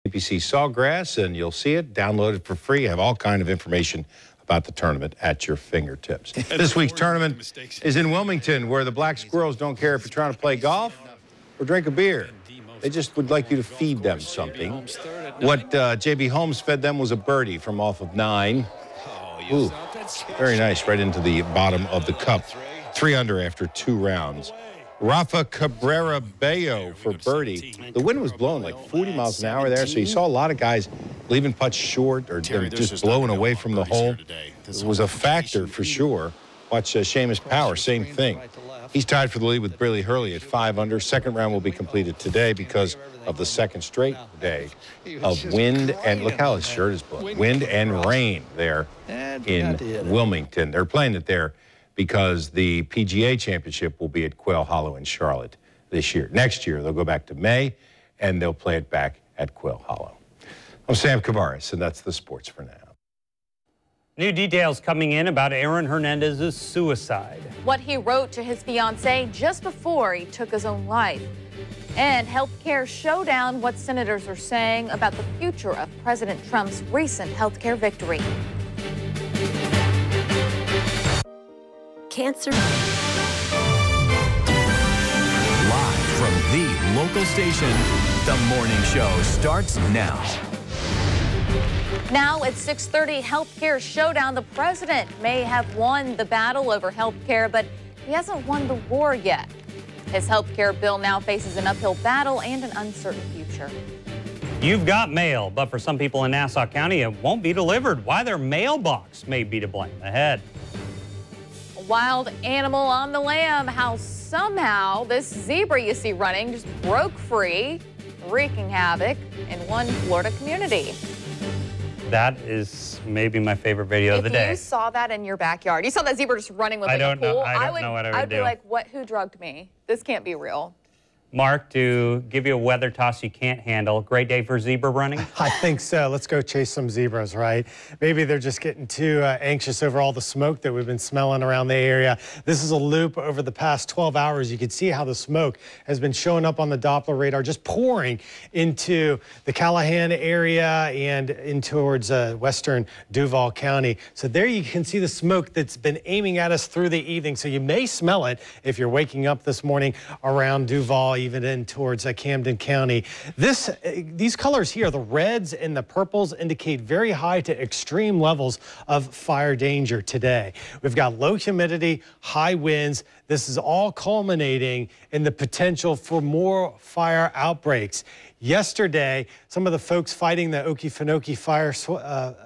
PPC Sawgrass, and you'll see it. Download it for free. You have all kind of information about the tournament at your fingertips. This week's tournament is in Wilmington, where the Black Squirrels don't care if you're trying to play golf or drink a beer. They just would like you to feed them something. What J.B. Holmes fed them was a birdie from off of 9. Ooh, very nice, right into the bottom of the cup. 3 under after 2 rounds. Rafa Cabrera Bello for birdie. The wind was blowing like 40 miles an hour there, so you saw a lot of guys leaving putts short or just blowing away from the hole. It was a factor for sure. Watch Seamus Power, same thing. He's tied for the lead with Billy Hurley at 5 under. Second round will be completed today because of the second straight day of wind. And look how his shirt is blowing. Wind and rain there in Wilmington. They're playing it there because the PGA Championship will be at Quail Hollow in Charlotte this year. Next year, they'll go back to May, and they'll play it back at Quail Hollow. I'm Sam Kavaris, and that's the sports for now. New details coming in about Aaron Hernandez's suicide. What he wrote to his fiancée just before he took his own life. And healthcare showdown, what senators are saying about the future of President Trump's recent healthcare victory. Cancer. Live from the local station, the morning show starts now. Now at 6:30, healthcare showdown. The president may have won the battle over healthcare, but he hasn't won the war yet. His healthcare bill now faces an uphill battle and an uncertain future. You've got mail, but for some people in Nassau County, it won't be delivered. Why their mailbox may be to blame. Ahead. A wild animal on the lam. How somehow this zebra you see running just broke free, wreaking havoc in one Florida community. That is maybe my favorite video of the day. If you saw that in your backyard, you saw that zebra just running with like a pool, I don't know what I would do. I'd be like, what? Who drugged me? This can't be real. Mark, to give you a weather toss you can't handle, great day for zebra running? I think so. Let's go chase some zebras, right? Maybe they're just getting too anxious over all the smoke that we've been smelling around the area. This is a loop over the past 12 hours. You can see how the smoke has been showing up on the Doppler radar, just pouring into the Callahan area and in towards western Duval County. So there you can see the smoke that's been aiming at us through the evening. So you may smell it if you're waking up this morning around Duval, even in towards Camden County. These colors here, the reds and the purples, indicate very high to extreme levels of fire danger today. We've got low humidity, high winds. This is all culminating in the potential for more fire outbreaks. Yesterday, some of the folks fighting the Okefenokee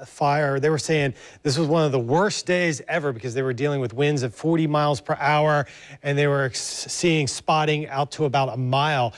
fire, they were saying this was one of the worst days ever because they were dealing with winds at 40 miles per hour, and they were seeing spotting out to about a mile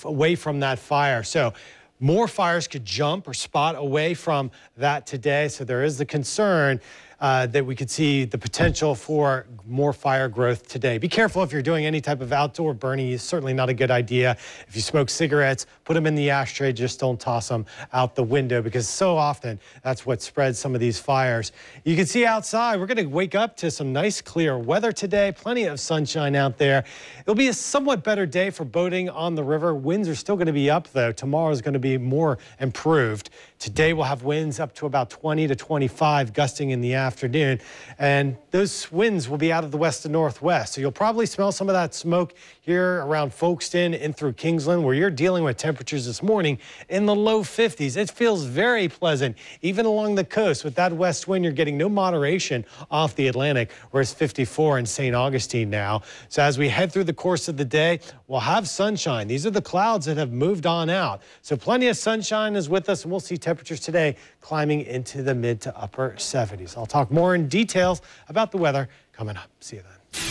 away from that fire. So more fires could jump or spot away from that today. So there is the concern that we could see the potential for more fire growth today. Be careful if you're doing any type of outdoor burning. It's certainly not a good idea. If you smoke cigarettes, put them in the ashtray. Just don't toss them out the window, because so often that's what spreads some of these fires. You can see outside, we're going to wake up to some nice clear weather today. Plenty of sunshine out there. It'll be a somewhat better day for boating on the river. Winds are still going to be up, though. Tomorrow is going to be more improved. Today we'll have winds up to about 20 to 25, gusting in the afternoon. And those winds will be out of the west and northwest. So you'll probably smell some of that smoke here around Folkestone in through Kingsland, where you're dealing with temperatures this morning in the low 50s. It feels very pleasant, even along the coast. With that west wind, you're getting no moderation off the Atlantic, where it's 54 in St. Augustine now. So as we head through the course of the day, we'll have sunshine. These are the clouds that have moved on out. So plenty of sunshine is with us, and we'll see temperatures today climbing into the mid to upper 70s. I'll talk more in details about the weather coming up. See you then.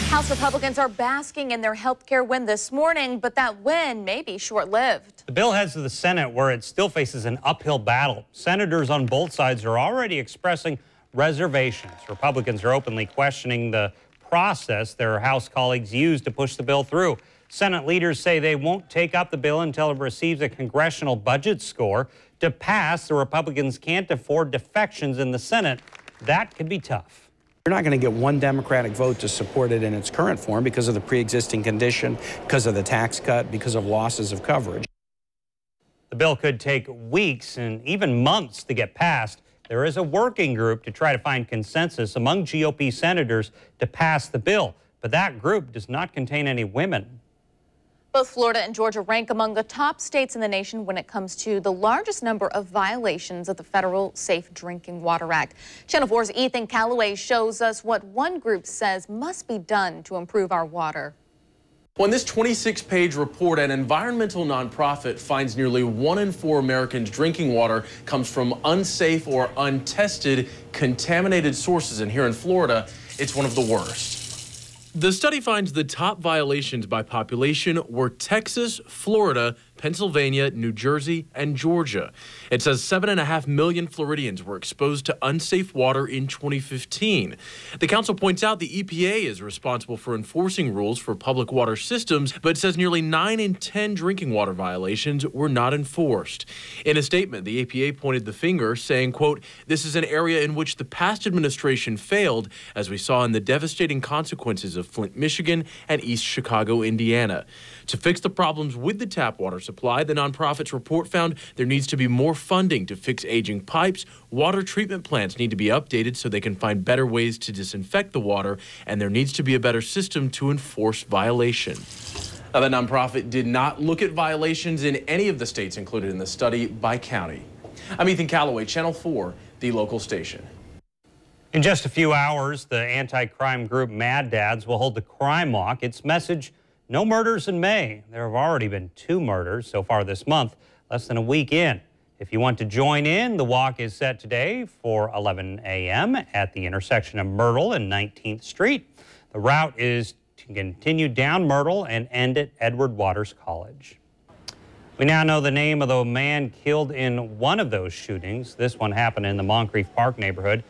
House Republicans are basking in their health care win this morning, but that win may be short-lived. The bill heads to the Senate, where it still faces an uphill battle. Senators on both sides are already expressing reservations. Republicans are openly questioning the process their House colleagues used to push the bill through. Senate leaders say they won't take up the bill until it receives a congressional budget score. To pass, the Republicans can't afford defections in the Senate. That could be tough. You're not going to get one Democratic vote to support it in its current form because of the pre-existing condition, because of the tax cut, because of losses of coverage. The bill could take weeks and even months to get passed. There is a working group to try to find consensus among GOP senators to pass the bill, but that group does not contain any women. Both Florida and Georgia rank among the top states in the nation when it comes to the largest number of violations of the federal Safe Drinking Water Act. Channel 4's Ethan Calloway shows us what one group says must be done to improve our water. Well, in this 26-page report, an environmental nonprofit finds nearly 1 in 4 Americans' drinking water comes from unsafe or untested contaminated sources. And here in Florida, it's one of the worst. The study finds the top violations by population were Texas, Florida, Pennsylvania, New Jersey, and Georgia. It says 7.5 million Floridians were exposed to unsafe water in 2015. The council points out the EPA is responsible for enforcing rules for public water systems, but says nearly 9 in 10 drinking water violations were not enforced. In a statement, the EPA pointed the finger, saying, quote, "This is an area in which the past administration failed, as we saw in the devastating consequences of Flint, Michigan, and East Chicago, Indiana. To fix the problems with the tap water supply, the nonprofit's report found there needs to be more funding to fix aging pipes. Water treatment plants need to be updated so they can find better ways to disinfect the water, and there needs to be a better system to enforce violation." Now, the nonprofit did not look at violations in any of the states included in the study by county. I'm Ethan Calloway, Channel 4, the local station. In just a few hours, the anti-crime group Mad Dads will hold the crime walk. Its message, no murders in May. There have already been 2 murders so far this month, less than a week in. If you want to join in, the walk is set today for 11 a.m. at the intersection of Myrtle and 19th Street. The route is to continue down Myrtle and end at Edward Waters College. We now know the name of the man killed in one of those shootings. This one happened in the Moncrief Park neighborhood.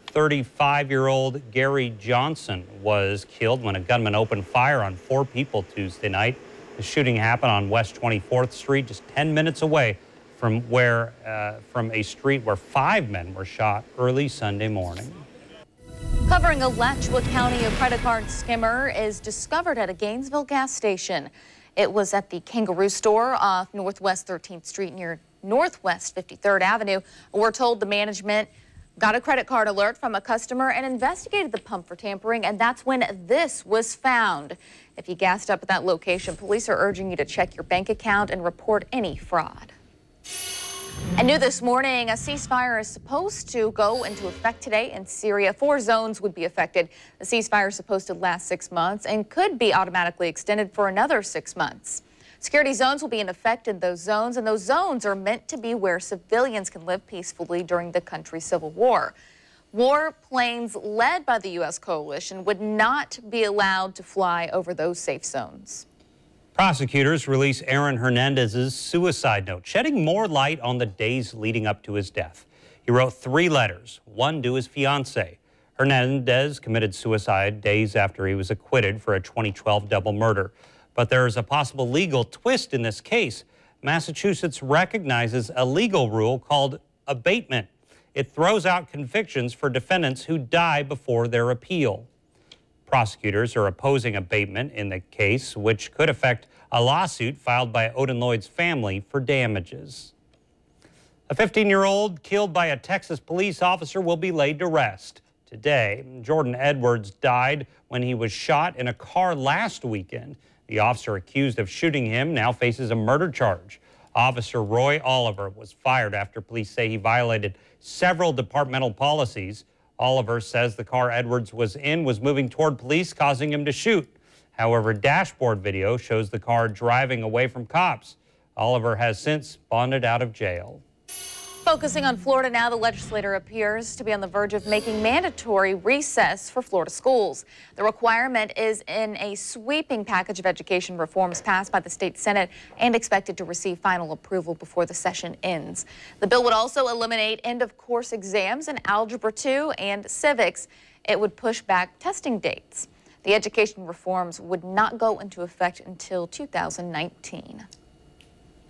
35-year-old Gary Johnson was killed when a gunman opened fire on 4 people Tuesday night. The shooting happened on West 24th Street, just 10 minutes away from a street where 5 men were shot early Sunday morning. Covering Alachua County, a credit card skimmer is discovered at a Gainesville gas station. It was at the Kangaroo store off Northwest 13th Street near Northwest 53rd Avenue. We're told the management got a credit card alert from a customer and investigated the pump for tampering, and that's when this was found. If you gassed up at that location, police are urging you to check your bank account and report any fraud. And new this morning, a ceasefire is supposed to go into effect today in Syria. 4 zones would be affected. The ceasefire is supposed to last 6 months and could be automatically extended for another 6 months. Security zones will be in effect in those zones, and those zones are meant to be where civilians can live peacefully during the country's civil war. Warplanes led by the U.S. coalition would not be allowed to fly over those safe zones. Prosecutors release Aaron Hernandez's suicide note, shedding more light on the days leading up to his death. He wrote 3 letters, one to his fiancée. Hernandez committed suicide days after he was acquitted for a 2012 double murder. But there is a possible legal twist in this case. Massachusetts recognizes a legal rule called abatement. It throws out convictions for defendants who die before their appeal. Prosecutors are opposing abatement in the case, which could affect a lawsuit filed by Odin Lloyd's family for damages. A 15-year-old killed by a Texas police officer will be laid to rest today. Jordan Edwards died when he was shot in a car last weekend. The officer accused of shooting him now faces a murder charge. Officer Roy Oliver was fired after police say he violated several departmental policies. Oliver says the car Edwards was in was moving toward police, causing him to shoot. However, dashboard video shows the car driving away from cops. Oliver has since bonded out of jail. Focusing on Florida now, the legislature appears to be on the verge of making mandatory recess for Florida schools. The requirement is in a sweeping package of education reforms passed by the state Senate and expected to receive final approval before the session ends. The bill would also eliminate end-of-course exams in Algebra 2 and Civics. It would push back testing dates. The education reforms would not go into effect until 2019.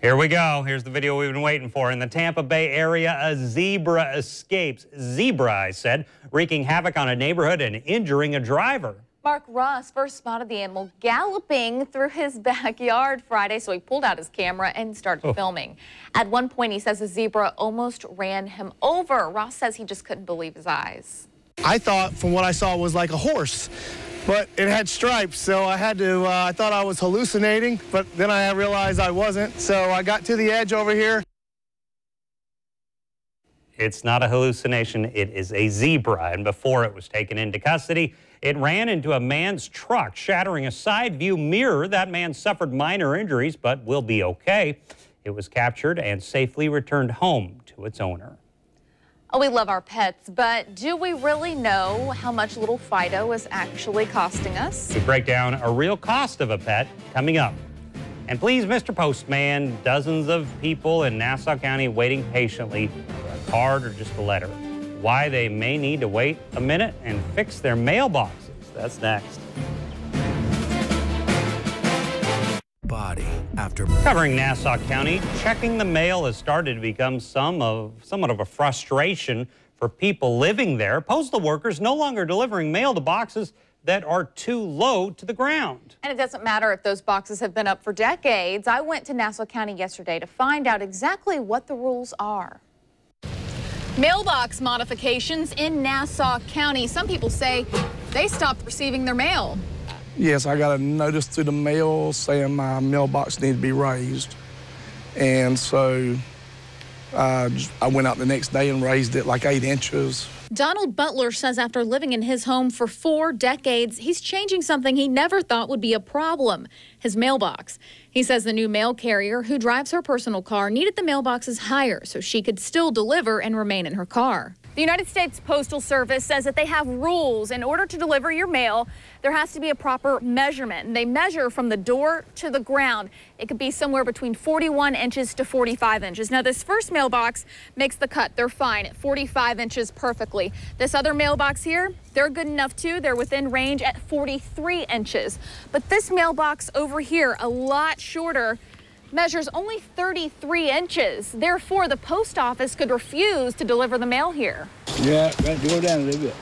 Here we go. Here's the video we've been waiting for. In the Tampa Bay area, a zebra escapes. Zebra, I said, wreaking havoc on a neighborhood and injuring a driver. Mark Russ first spotted the animal galloping through his backyard Friday, so he pulled out his camera and started filming. At one point, he says the zebra almost ran him over. Ross says he just couldn't believe his eyes. I thought from what I saw was like a horse, but it had stripes, so I had to, I thought I was hallucinating, but then I realized I wasn't, so I got to the edge over here. It's not a hallucination, it is a zebra, and before it was taken into custody, it ran into a man's truck, shattering a side view mirror. That man suffered minor injuries, but will be okay. It was captured and safely returned home to its owner. Oh, we love our pets, but do we really know how much little Fido is actually costing us? We break down a real cost of a pet coming up. And please, Mr. Postman, dozens of people in Nassau County waiting patiently for a card or just a letter. Why they may need to wait a minute and fix their mailboxes. That's next. Body after Covering Nassau County, checking the mail has started to become somewhat of a frustration for people living there. Postal workers no longer delivering mail to boxes that are too low to the ground. And it doesn't matter if those boxes have been up for decades. I went to Nassau County yesterday to find out exactly what the rules are. Mailbox modifications in Nassau County. Some people say they stopped receiving their mail. Yes, I got a notice through the mail saying my mailbox needed to be raised. And so I went out the next day and raised it like 8 inches. Donald Butler says after living in his home for 4 decades, he's changing something he never thought would be a problem, his mailbox. He says the new mail carrier who drives her personal car needed the mailboxes higher so she could still deliver and remain in her car. The United States Postal Service says that they have rules. In order to deliver your mail, there has to be a proper measurement. And they measure from the door to the ground. It could be somewhere between 41 inches to 45 inches. Now, this first mailbox makes the cut. They're fine at 45 inches perfectly. This other mailbox here, they're good enough too. They're within range at 43 inches. But this mailbox over here, a lot shorter, measures only 33 inches. Therefore, the post office could refuse to deliver the mail here. Yeah, got to go down a little bit.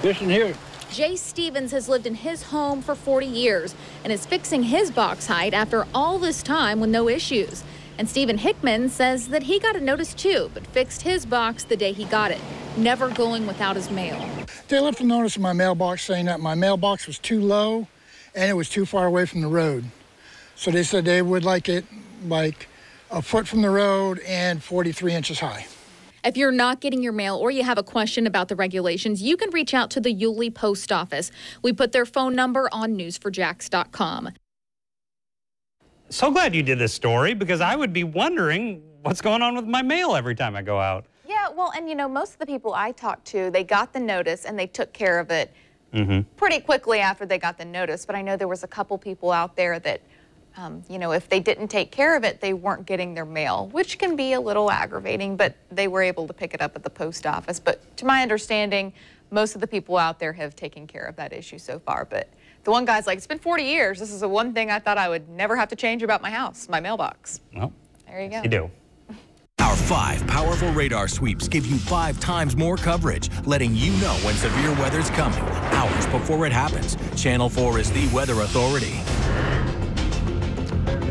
Listen here. Jay Stevens has lived in his home for 40 years and is fixing his box height after all this time with no issues. And Stephen Hickman says that he got a notice too, but fixed his box the day he got it, never going without his mail. They left a notice in my mailbox saying that my mailbox was too low and it was too far away from the road. So they said they would like it like a foot from the road and 43 inches high. If you're not getting your mail or you have a question about the regulations, you can reach out to the Yulee Post Office. We put their phone number on newsforjax.com. So glad you did this story because I would be wondering what's going on with my mail every time I go out. Yeah, well, and you know, most of the people I talked to, they got the notice and they took care of it pretty quickly after they got the notice. But I know there was a couple people out there that you know, if they didn't take care of it, they weren't getting their mail, which can be a little aggravating, but they were able to pick it up at the post office. But to my understanding, most of the people out there have taken care of that issue so far. But the one guy's like, it's been 40 years. This is the one thing I thought I would never have to change about my house, my mailbox. Well, there you go. You do. Our 5 powerful radar sweeps give you 5 times more coverage, letting you know when severe weather's coming, hours before it happens. Channel 4 is the weather authority.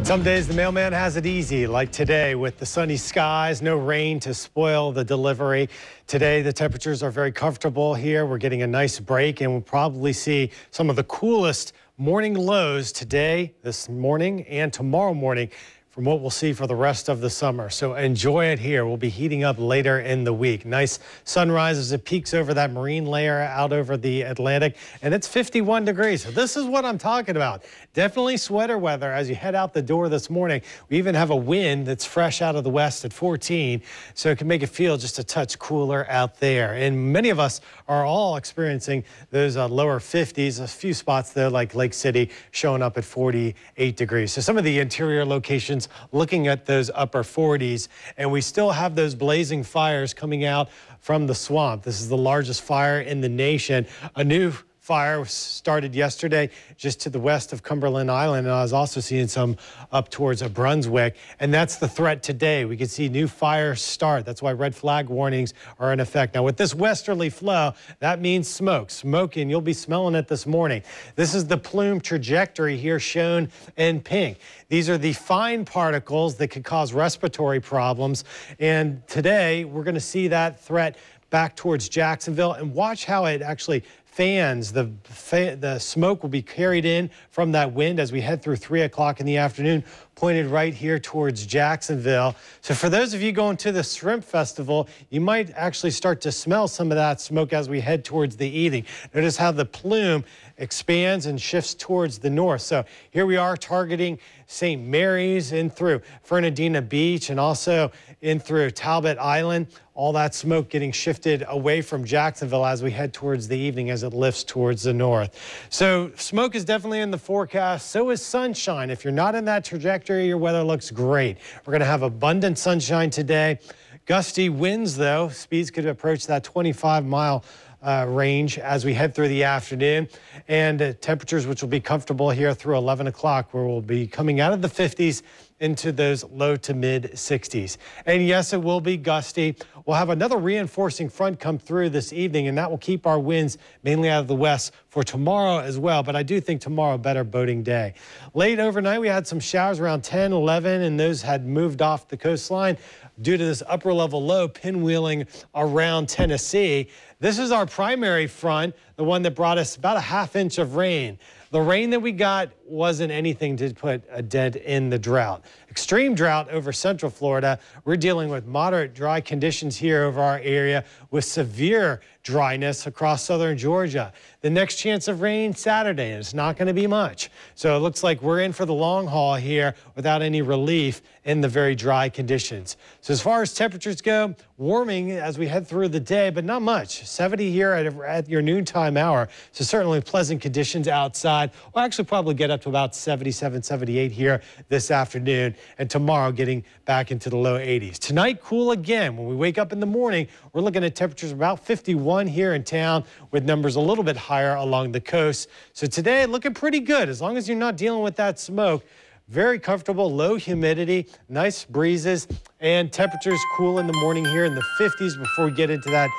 Some days the mailman has it easy, like today with the sunny skies, no rain to spoil the delivery. Today the temperatures are very comfortable here. We're getting a nice break and we'll probably see some of the coolest morning lows today, this morning, and tomorrow morning from what we'll see for the rest of the summer. So enjoy it here. We'll be heating up later in the week. Nice sunrise as it peaks over that marine layer out over the Atlantic, and it's 51 degrees. So this is what I'm talking about. Definitely sweater weather as you head out the door this morning. We even have a wind that's fresh out of the west at 14, so it can make it feel just a touch cooler out there. And many of us are all experiencing those lower 50s. A few spots though, like Lake City, showing up at 48 degrees. So some of the interior locations looking at those upper 40s, and we still have those blazing fires coming out from the swamp. This is the largest fire in the nation. A new fire started yesterday just to the west of Cumberland Island, and I was also seeing some up towards Brunswick, and that's the threat today. We could see new fires start. That's why red flag warnings are in effect. Now, with this westerly flow, that means smoke. Smoking, you'll be smelling it this morning. This is the plume trajectory here shown in pink. These are the fine particles that could cause respiratory problems, and today we're going to see that threat back towards Jacksonville, and watch how it actually fans. The smoke will be carried in from that wind as we head through 3 o'clock in the afternoon, pointed right here towards Jacksonville. So for those of you going to the Shrimp Festival, you might actually start to smell some of that smoke as we head towards the evening. Notice how the plume expands and shifts towards the north. So here we are targeting St. Mary's in through Fernandina Beach and also in through Talbot Island. All that smoke getting shifted away from Jacksonville as we head towards the evening as it lifts towards the north. So smoke is definitely in the forecast. So is sunshine. If you're not in that trajectory, your weather looks great. We're going to have abundant sunshine today. Gusty winds, though. Speeds could approach that 25-mile range as we head through the afternoon, and temperatures which will be comfortable here through 11 o'clock, where we'll be coming out of the 50s into those low to mid 60s. And yes, it will be gusty. We'll have another reinforcing front come through this evening, and that will keep our winds mainly out of the west for tomorrow as well. But I do think tomorrow, better boating day. Late overnight, we had some showers around 10, 11, and those had moved off the coastline due to this upper level low pinwheeling around Tennessee. This is our primary front, the one that brought us about a ½ inch of rain. The rain that we got wasn't anything to put a dent in the drought. Extreme drought over central Florida. We're dealing with moderate dry conditions here over our area with severe dryness across southern Georgia. The next chance of rain Saturday, and it's not going to be much. So it looks like we're in for the long haul here without any relief in the very dry conditions. So as far as temperatures go, warming as we head through the day, but not much. 70 here at your noontime hour. So certainly pleasant conditions outside. We'll actually probably get up to about 77, 78 here this afternoon, and tomorrow getting back into the low 80s. Tonight, cool again. When we wake up in the morning, we're looking at temperatures about 51 here in town, with numbers a little bit higher along the coast. So today, looking pretty good as long as you're not dealing with that smoke. Very comfortable, low humidity, nice breezes, and temperatures cool in the morning here in the 50s before we get into that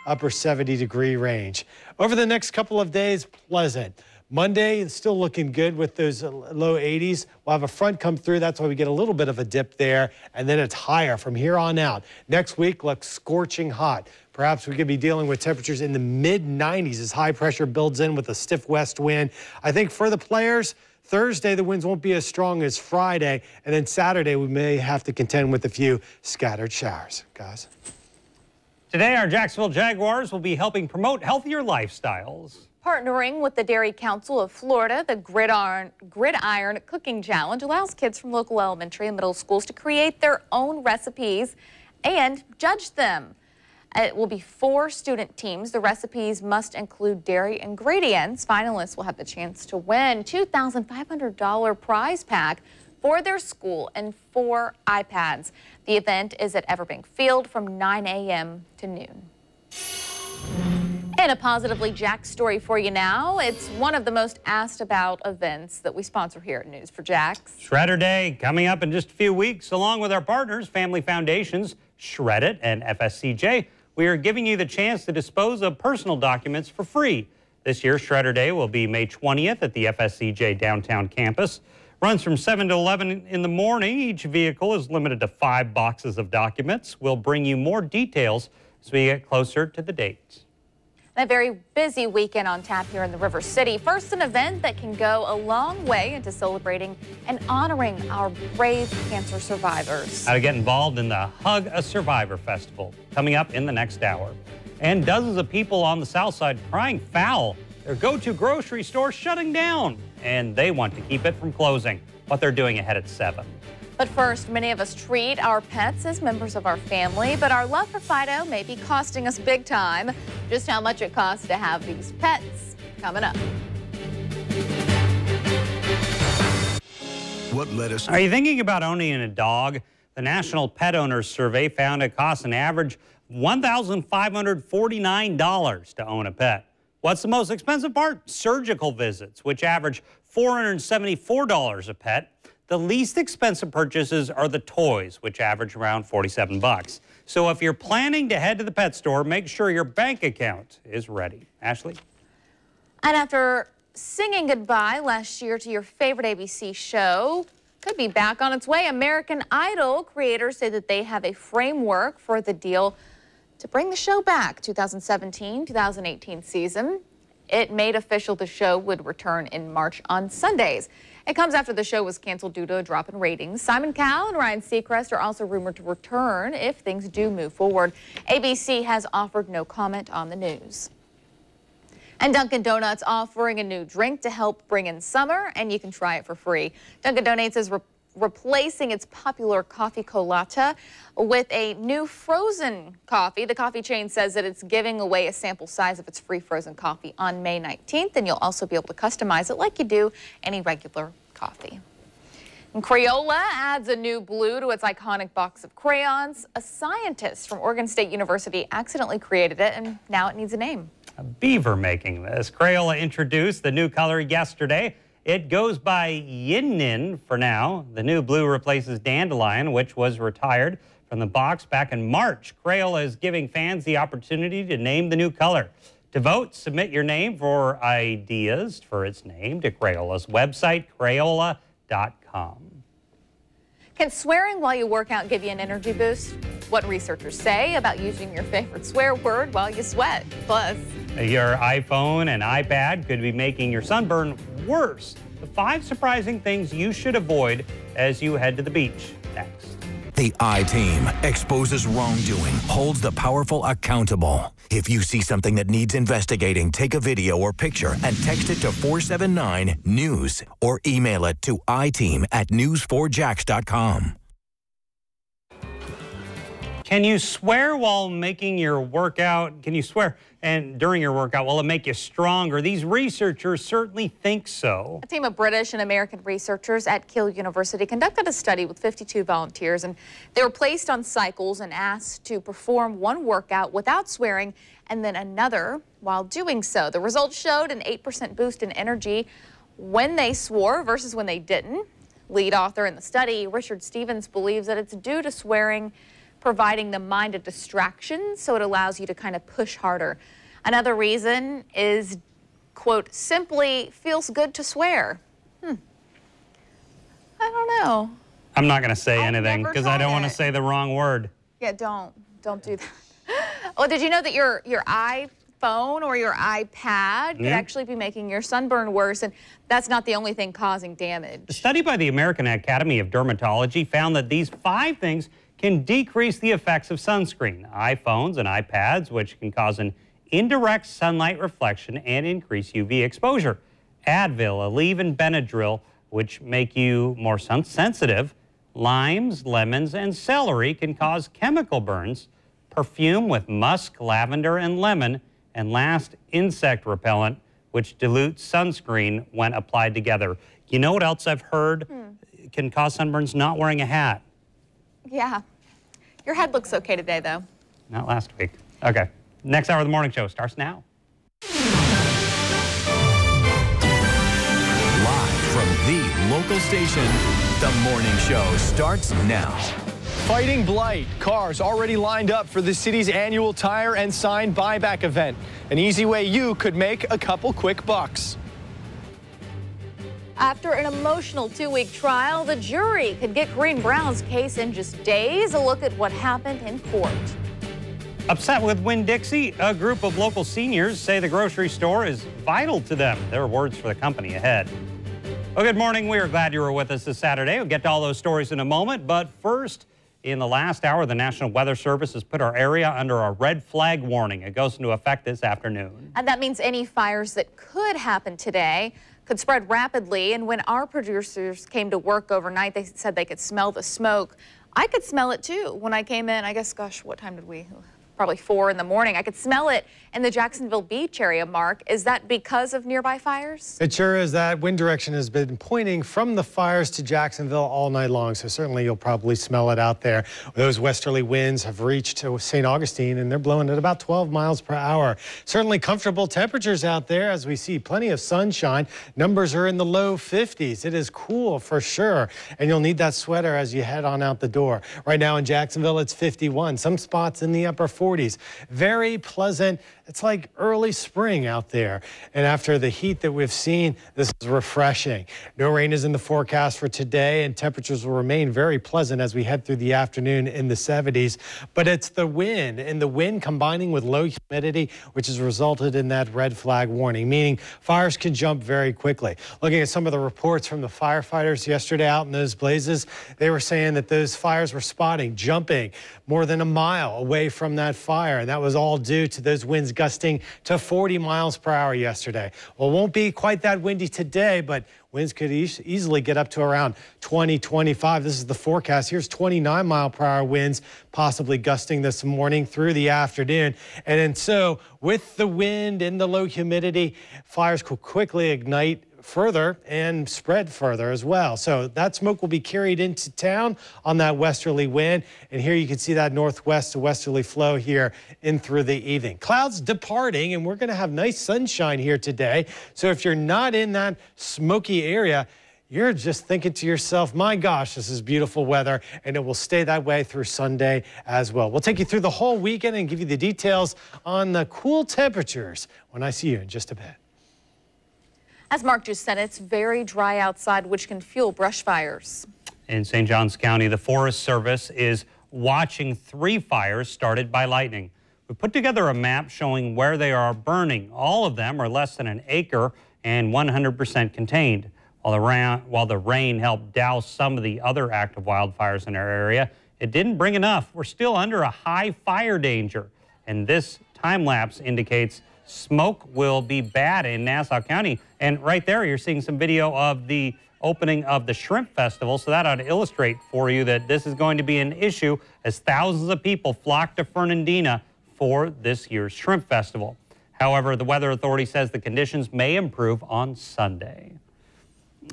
upper 70-degree range. Over the next couple of days, pleasant. Monday, still looking good with those low 80s. We'll have a front come through. That's why we get a little bit of a dip there, and then it's higher from here on out. Next week looks scorching hot. Perhaps we could be dealing with temperatures in the mid-90s as high pressure builds in with a stiff west wind. I think for the players, Thursday, the winds won't be as strong as Friday, and then Saturday, we may have to contend with a few scattered showers. Guys. Today, our Jacksonville Jaguars will be helping promote healthier lifestyles. Partnering with the Dairy Council of Florida, the Gridiron Cooking Challenge allows kids from local elementary and middle schools to create their own recipes and judge them. It will be 4 student teams. The recipes must include dairy ingredients. Finalists will have the chance to win $2,500 prize pack for their school and 4 iPads. The event is at Everbank Field from 9 a.m. to noon. And a Positively Jack story for you now. It's one of the most asked about events that we sponsor here at News for Jacks. Shredder Day coming up in just a few weeks. Along with our partners, Family Foundations, Shred It, and FSCJ, we are giving you the chance to dispose of personal documents for free. This year, Shredder Day will be May 20th at the FSCJ downtown campus. Runs from 7 to 11 in the morning. Each vehicle is limited to 5 boxes of documents. We'll bring you more details as we get closer to the date. A very busy weekend on tap here in the River City. First, an event that can go a long way into celebrating and honoring our brave cancer survivors. How to get involved in the Hug a Survivor Festival, coming up in the next hour. And dozens of people on the south side crying foul. Their go-to grocery store shutting down, and they want to keep it from closing. What they're doing ahead at 7. But first, many of us treat our pets as members of our family, but our love for Fido may be costing us big time. Just how much it costs to have these pets, coming up. What led us? Are you thinking about owning a dog? The National Pet Owners Survey found it costs an average $1,549 to own a pet. What's the most expensive part? Surgical visits, which average $474 a pet. The least expensive purchases are the toys, which average around $47. So if you're planning to head to the pet store, make sure your bank account is ready. Ashley? And after singing goodbye last year to your favorite ABC show, could be back on its way. American Idol creators say that they have a framework for the deal to bring the show back. 2017-2018 season. It made official the show would return in March on Sundays. It comes after the show was canceled due to a drop in ratings. Simon Cowell and Ryan Seacrest are also rumored to return if things do move forward. ABC has offered no comment on the news. And Dunkin' Donuts offering a new drink to help bring in summer, and you can try it for free. Dunkin' Donuts is replacing its popular coffee colada with a new frozen coffee. The coffee chain says that it's giving away a sample size of its free frozen coffee on May 19th, and you'll also be able to customize it like you do any regular coffee. And Crayola adds a new blue to its iconic box of crayons. A scientist from Oregon State University accidentally created it, and now it needs a name. A beaver making this. Crayola introduced the new color yesterday. It goes by Yinnin for now. The new blue replaces Dandelion, which was retired from the box back in March. Crayola is giving fans the opportunity to name the new color. To vote, submit your name for ideas for its name to Crayola's website, Crayola.com. Can swearing while you work out give you an energy boost? What researchers say about using your favorite swear word while you sweat. Plus, your iPhone and iPad could be making your sunburn worse. The 5 surprising things you should avoid as you head to the beach. Next. The I-Team exposes wrongdoing, holds the powerful accountable. If you see something that needs investigating, take a video or picture and text it to 479-NEWS or email it to iteam@news4jax.com. Can you swear while making your workout? Can you swear and during your workout? Will it make you stronger? These researchers certainly think so. a team of British and American researchers at Keele University conducted a study with 52 volunteers, and they were placed on cycles and asked to perform one workout without swearing and then another while doing so. The results showed an 8% boost in energy when they swore versus when they didn't. Lead author in the study, Richard Stevens, believes that it's due to swearing providing the mind a distraction, so it allows you to kind of push harder. Another reason is, quote, simply feels good to swear. I don't know. I'm not going to say anything because I don't want to say the wrong word. Yeah, don't do that. Oh, did you know that your iPhone or your iPad could actually be making your sunburn worse, and that's not the only thing causing damage. A study by the American Academy of Dermatology found that these 5 things can decrease the effects of sunscreen. iPhones and iPads, which can cause an indirect sunlight reflection and increase UV exposure. Advil, Aleve, and Benadryl, which make you more sun-sensitive. Limes, lemons, and celery can cause chemical burns. Perfume with musk, lavender, and lemon. And last, insect repellent, which dilutes sunscreen when applied together. You know what else I've heard can cause sunburns? Not wearing a hat. Yeah. Your head looks okay today, though. Not last week. Okay. Next hour of the morning show starts now. Live from the local station, the morning show starts now. Fighting blight. Cars already lined up for the city's annual tire and sign buyback event. An easy way you could make a couple quick bucks. After an emotional 2-week trial, the jury could get Green Brown's case in just days. A look at what happened in court. Upset with Winn-Dixie, a group of local seniors say the grocery store is vital to them. Their words for the company ahead. Well, good morning. We are glad you were with us this Saturday. We'll get to all those stories in a moment. But first, in the last hour, the National Weather Service has put our area under a red flag warning. It goes into effect this afternoon. And that means any fires that could happen today could spread rapidly. And when our producers came to work overnight, they said they could smell the smoke. I could smell it too when I came in. I guess, gosh, what time did we? probably 4 in the morning. I could smell it in the Jacksonville Beach area, Mark. Is that because of nearby fires? It sure is. That wind direction has been pointing from the fires to Jacksonville all night long, so certainly you'll probably smell it out there. Those westerly winds have reached St. Augustine, and they're blowing at about 12 miles per hour. Certainly comfortable temperatures out there as we see plenty of sunshine. Numbers are in the low 50s. It is cool for sure, and you'll need that sweater as you head on out the door. Right now in Jacksonville, it's 51. Some spots in the upper 40s. Very pleasant. It's like early spring out there. And after the heat that we've seen, this is refreshing. No rain is in the forecast for today, and temperatures will remain very pleasant as we head through the afternoon in the 70s. But it's the wind, and the wind combining with low humidity, which has resulted in that red flag warning, meaning fires can jump very quickly. Looking at some of the reports from the firefighters yesterday out in those blazes, they were saying that those fires were jumping more than a mile away from that fire. And that was all due to those winds gusting to 40 miles per hour yesterday. Well, it won't be quite that windy today, but winds could easily get up to around 20, 25. This is the forecast. Here's 29 mile per hour winds, possibly gusting this morning through the afternoon. And so with the wind and the low humidity, fires could quickly ignite further and spread further as well. So that smoke will be carried into town on that westerly wind. And here you can see that northwest to westerly flow here in through the evening. Clouds departing, and we're going to have nice sunshine here today. So if you're not in that smoky area, you're just thinking to yourself, my gosh, this is beautiful weather, and it will stay that way through Sunday as well. We'll take you through the whole weekend and give you the details on the cool temperatures when I see you in just a bit. As Mark just said, it's very dry outside, which can fuel brush fires. In St. Johns County, the Forest Service is watching 3 fires started by lightning. We put together a map showing where they are burning. All of them are less than an acre and 100% contained. While the rain helped douse some of the other active wildfires in our area, it didn't bring enough. We're still under a high fire danger, and this time lapse indicates smoke will be bad in Nassau County. And right there, you're seeing some video of the opening of the Shrimp Festival. So that ought to illustrate for you that this is going to be an issue as thousands of people flock to Fernandina for this year's Shrimp Festival. However, the Weather Authority says the conditions may improve on Sunday.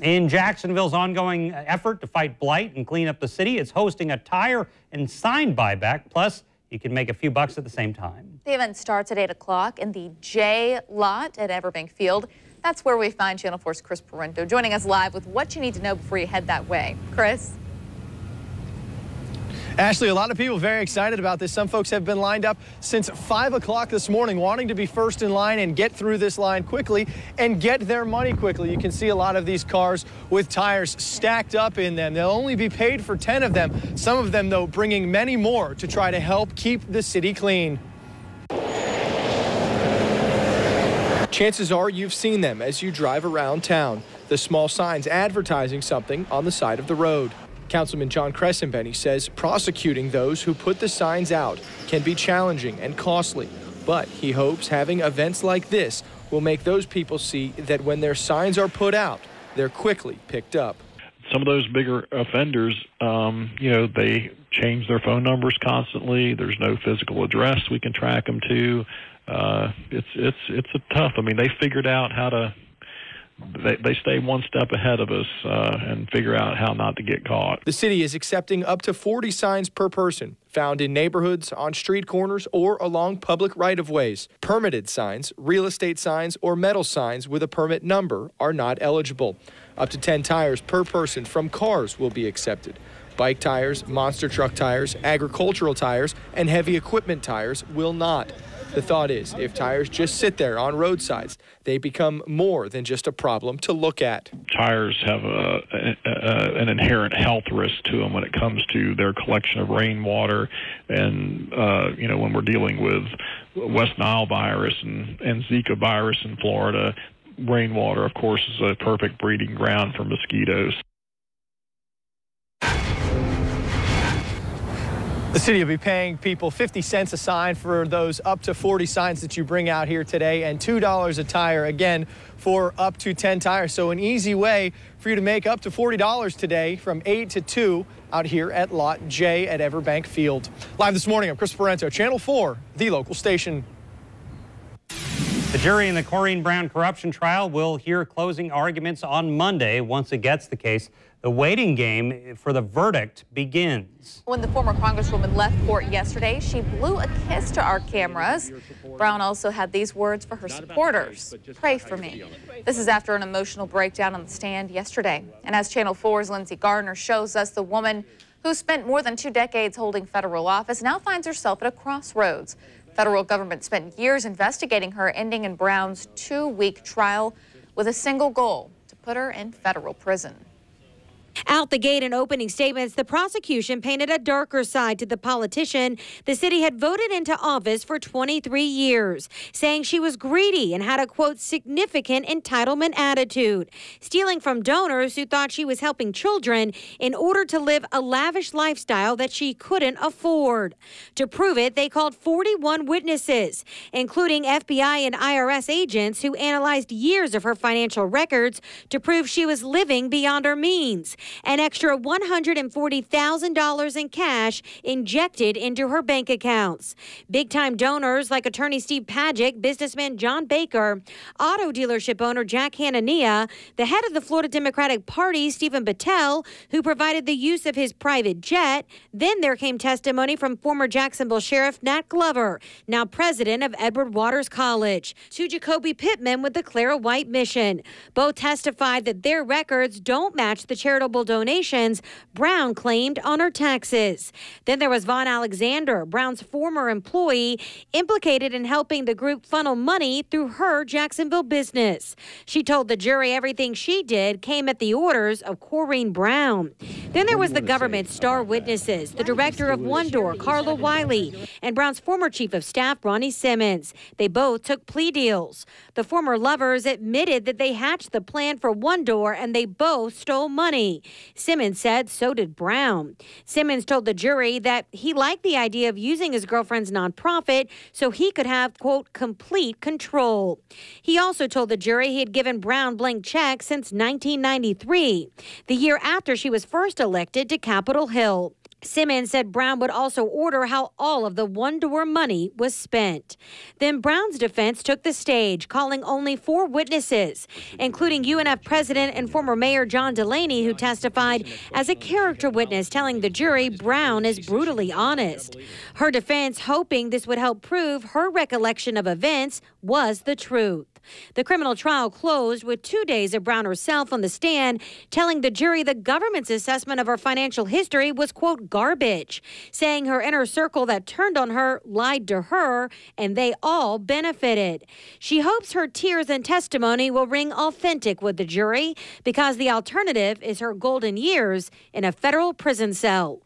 In Jacksonville's ongoing effort to fight blight and clean up the city, it's hosting a tire and sign buyback. Plus, you can make a few bucks at the same time. The event starts at 8 o'clock in the J lot at Everbank Field. That's where we find Channel 4's Chris Parento joining us live with what you need to know before you head that way. Chris? Ashley, a lot of people very excited about this. Some folks have been lined up since 5 o'clock this morning, wanting to be first in line and get through this line quickly and get their money quickly. You can see a lot of these cars with tires stacked up in them. They'll only be paid for 10 of them. Some of them, though, bringing many more to try to help keep the city clean. Chances are you've seen them as you drive around town. The small signs advertising something on the side of the road. Councilman John Crescenbenny says prosecuting those who put the signs out can be challenging and costly, but he hopes having events like this will make those people see that when their signs are put out, they're quickly picked up. Some of those bigger offenders, they change their phone numbers constantly. There's no physical address we can track them to. It's a tough. I mean, they figured out how to. They stay one step ahead of us and figure out how not to get caught. The city is accepting up to 40 signs per person, found in neighborhoods, on street corners, or along public right-of-ways. Permitted signs, real estate signs, or metal signs with a permit number are not eligible. Up to 10 tires per person from cars will be accepted. Bike tires, monster truck tires, agricultural tires, and heavy equipment tires will not. The thought is, if tires just sit there on roadsides, they become more than just a problem to look at. Tires have an inherent health risk to them when it comes to their collection of rainwater. And, when we're dealing with West Nile virus and Zika virus in Florida, rainwater, of course, is a perfect breeding ground for mosquitoes. The city will be paying people 50 cents a sign for those up to 40 signs that you bring out here today, and $2 a tire, again, for up to 10 tires. So an easy way for you to make up to $40 today from 8 to 2 out here at Lot J at Everbank Field. Live this morning, I'm Chris Parento, Channel 4, the local station. The jury in the Corrine Brown corruption trial will hear closing arguments on Monday. Once it gets the case, the waiting game for the verdict begins. When the former Congresswoman left court yesterday, she blew a kiss to our cameras. Brown also had these words for her supporters: "Pray for me." This is after an emotional breakdown on the stand yesterday. And as Channel 4's Lindsay Gardner shows us, the woman who spent more than 2 decades holding federal office now finds herself at a crossroads. Federal government spent years investigating her, ending in Brown's 2-week trial with a single goal: to put her in federal prison. Out the gate in opening statements, the prosecution painted a darker side to the politician the city had voted into office for 23 years, saying she was greedy and had a, quote, significant entitlement attitude, stealing from donors who thought she was helping children in order to live a lavish lifestyle that she couldn't afford. To prove it, they called 41 witnesses, including FBI and IRS agents who analyzed years of her financial records to prove she was living beyond her means. An extra $140,000 in cash injected into her bank accounts. Big-time donors like attorney Steve Padgett, businessman John Baker, auto dealership owner Jack Hanania, the head of the Florida Democratic Party, Stephen Battelle, who provided the use of his private jet. Then there came testimony from former Jacksonville Sheriff Nat Glover, now president of Edward Waters College, to Jacoby Pittman with the Clara White Mission. Both testified that their records don't match the charitable donations Brown claimed on her taxes. Then there was Vaughn Alexander, Brown's former employee, implicated in helping the group funnel money through her Jacksonville business. She told the jury everything she did came at the orders of Corrine Brown. Then there was the government's star witnesses, the director of One Door, Carla Wiley, and Brown's former chief of staff, Ronnie Simmons. They both took plea deals. The former lovers admitted that they hatched the plan for One Door and they both stole money. Simmons said so did Brown. Simmons told the jury that he liked the idea of using his girlfriend's nonprofit so he could have, quote, complete control. He also told the jury he had given Brown blank checks since 1993, the year after she was first elected to Capitol Hill. Simmons said Brown would also order how all of the One Door money was spent. Then Brown's defense took the stage, calling only 4 witnesses, including UNF president and former mayor John Delaney, who testified as a character witness, telling the jury Brown is brutally honest. Her defense hoping this would help prove her recollection of events was the truth. The criminal trial closed with 2 days of Brown herself on the stand, telling the jury the government's assessment of her financial history was, quote, garbage, saying her inner circle that turned on her lied to her and they all benefited. She hopes her tears and testimony will ring authentic with the jury because the alternative is her golden years in a federal prison cell.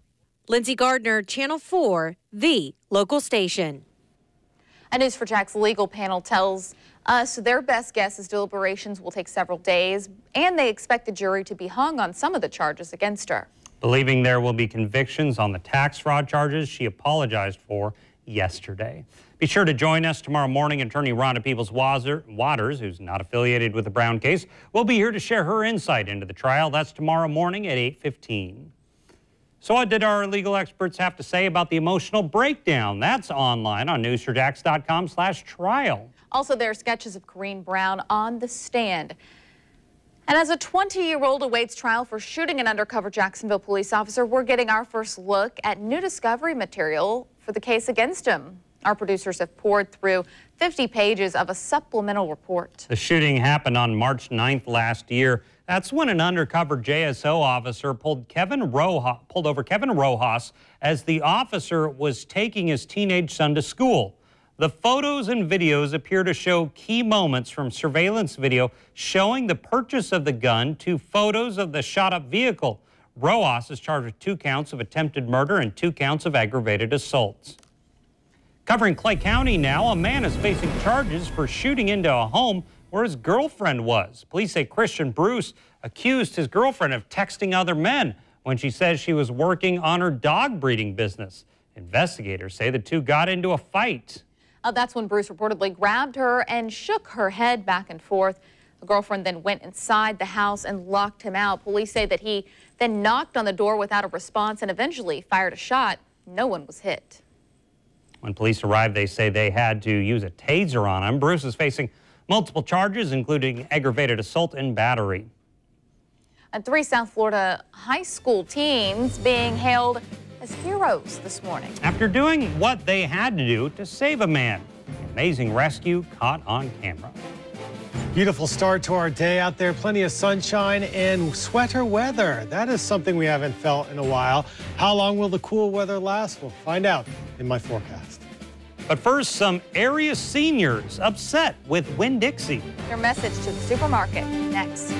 Lindsay Gardner, Channel 4, the local station. A News for Jack's legal panel tells us their best guess is deliberations will take several days, and they expect the jury to be hung on some of the charges against her. Believing there will be convictions on the tax fraud charges she apologized for yesterday. Be sure to join us tomorrow morning. Attorney Rhonda Peebles-Waters, who's not affiliated with the Brown case, will be here to share her insight into the trial. That's tomorrow morning at 8:15. So what did our legal experts have to say about the emotional breakdown? That's online on newsforjax.com/trial. Also, there are sketches of Corrine Brown on the stand. And as a 20-year-old awaits trial for shooting an undercover Jacksonville police officer, we're getting our first look at new discovery material for the case against him. Our producers have poured through 50 pages of a supplemental report. The shooting happened on March 9th last year. That's when an undercover JSO officer pulled over Kevin Rojas as the officer was taking his teenage son to school. The photos and videos appear to show key moments from surveillance video showing the purchase of the gun to photos of the shot-up vehicle. Rojas is charged with 2 counts of attempted murder and 2 counts of aggravated assaults. Covering Clay County now, a man is facing charges for shooting into a home where his girlfriend was. Police say Christian Bruce accused his girlfriend of texting other men when she says she was working on her dog breeding business. Investigators say the two got into a fight. That's when Bruce reportedly grabbed her and shook her head back and forth. The girlfriend then went inside the house and locked him out. Police say that he then knocked on the door without a response and eventually fired a shot. No one was hit. When police arrived, they say they had to use a taser on him. Bruce is facing multiple charges, including aggravated assault and battery. And 3 South Florida high school teens being hailed as heroes this morning. After doing what they had to do to save a man. An amazing rescue caught on camera. Beautiful start to our day out there. Plenty of sunshine and sweater weather. That is something we haven't felt in a while. How long will the cool weather last? We'll find out in my forecast. But first, some area seniors upset with Winn-Dixie. Their message to the supermarket next.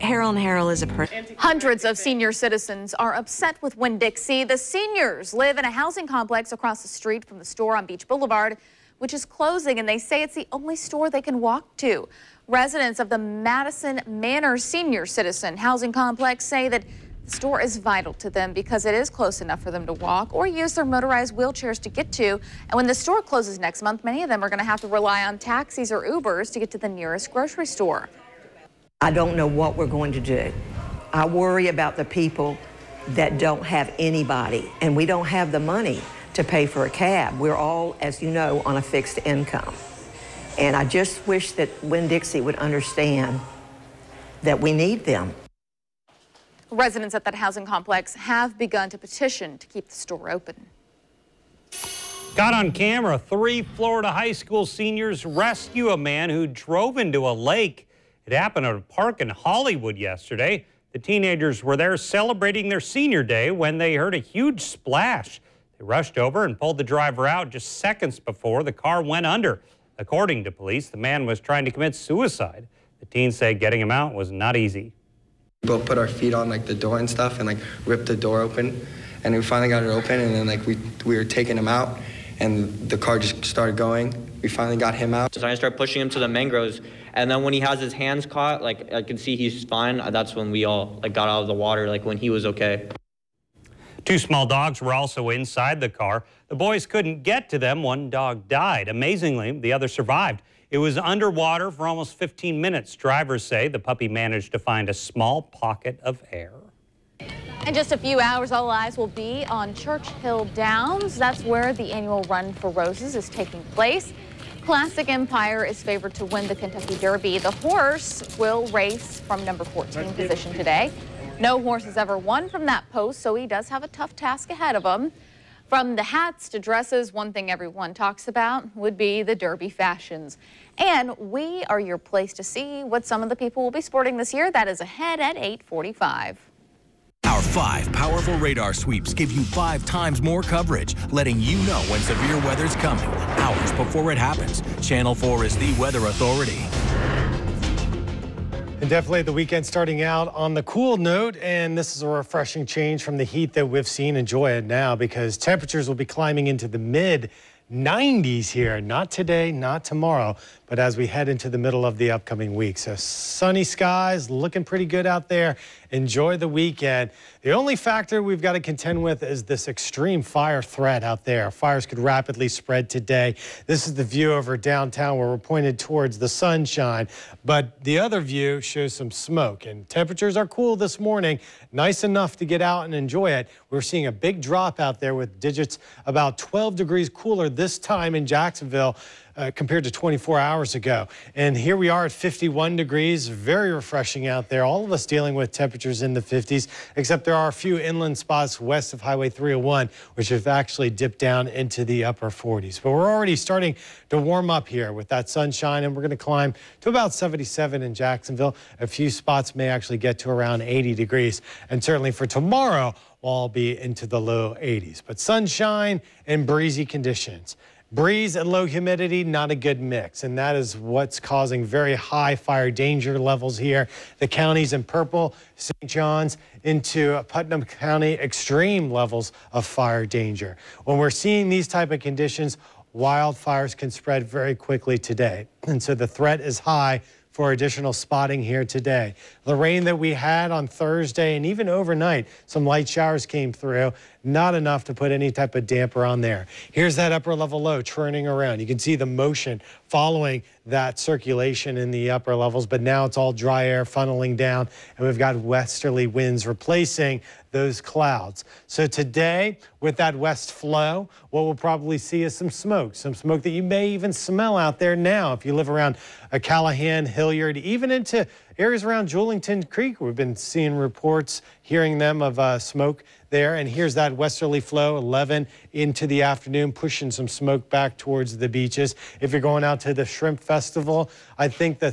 Harold and Harold is a person. Hundreds of senior citizens are upset with Winn-Dixie. The seniors live in a housing complex across the street from the store on Beach Boulevard, which is closing, and they say it's the only store they can walk to. Residents of the Madison Manor Senior Citizen Housing Complex say that the store is vital to them because it is close enough for them to walk or use their motorized wheelchairs to get to. And when the store closes next month, many of them are going to have to rely on taxis or Ubers to get to the nearest grocery store. I don't know what we're going to do. I worry about the people that don't have anybody, and we don't have the money to pay for a cab. We're all, as you know, on a fixed income. And I just wish that Winn-Dixie would understand that we need them. Residents at that housing complex have begun to petition to keep the store open. Got on camera, 3 Florida high school seniors rescue a man who drove into a lake. It happened at a park in Hollywood yesterday. The teenagers were there celebrating their senior day when they heard a huge splash. They rushed over and pulled the driver out just seconds before the car went under. According to police, the man was trying to commit suicide. The teens say getting him out was not easy. We both put our feet on the door and stuff and ripped the door open, and we finally got it open, and then we were taking him out, and the car just started going. We finally got him out. So I started pushing him to the mangroves, and then when he has his hands caught, I can see he's fine. That's when we all got out of the water, when he was okay. 2 small dogs were also inside the car. The boys couldn't get to them. 1 dog died. Amazingly, the other survived. It was underwater for almost 15 minutes. Drivers say the puppy managed to find a small pocket of air. In just a few hours, all eyes will be on Church Hill Downs. That's where the annual Run for Roses is taking place. Classic Empire is favored to win the Kentucky Derby. The horse will race from number 14 position today. No horse has ever won from that post, so he does have a tough task ahead of him. From the hats to dresses, one thing everyone talks about would be the Derby fashions. And we are your place to see what some of the people will be sporting this year. That is ahead at 8:45. Our 5 powerful radar sweeps give you 5 times more coverage, letting you know when severe weather's coming, hours before it happens. Channel 4 is the weather authority. And definitely the weekend starting out on the cool note, and this is a refreshing change from the heat that we've seen. Enjoy it now because temperatures will be climbing into the mid-90s here. Not today, not tomorrow, but as we head into the middle of the upcoming week. So sunny skies, looking pretty good out there. Enjoy the weekend. The only factor we've got to contend with is this extreme fire threat out there. Fires could rapidly spread today. This is the view over downtown where we're pointed towards the sunshine, but the other view shows some smoke, and temperatures are cool this morning, nice enough to get out and enjoy it. We're seeing a big drop out there with digits about 12 degrees cooler this time in Jacksonville compared to 24 hours ago. And here we are at 51 degrees, very refreshing out there. All of us dealing with temperatures in the 50s, except there are a few inland spots west of Highway 301, which have actually dipped down into the upper 40s. But we're already starting to warm up here with that sunshine, and we're going to climb to about 77 in Jacksonville. A few spots may actually get to around 80 degrees. And certainly for tomorrow, we'll all be into the low 80s. But sunshine and breezy conditions. Breeze and low humidity, not a good mix, and that is what's causing very high fire danger levels here. The counties in purple, St. John's into Putnam County, extreme levels of fire danger. When we're seeing these type of conditions, wildfires can spread very quickly today, and so the threat is high for for additional spotting here today. The rain that we had on Thursday and even overnight, some light showers came through, not enough to put any type of damper on there. Here's that upper level low churning around. You can see the motion following that circulation in the upper levels, but now it's all dry air funneling down, and we've got westerly winds replacing those clouds. So today, with that west flow, what we'll probably see is some smoke that you may even smell out there now if you live around Callahan, Hilliard, even into areas around Julington Creek. We've been seeing reports, hearing them of smoke there. And here's that westerly flow, 11 into the afternoon, pushing some smoke back towards the beaches. If you're going out to the Shrimp Festival, I think the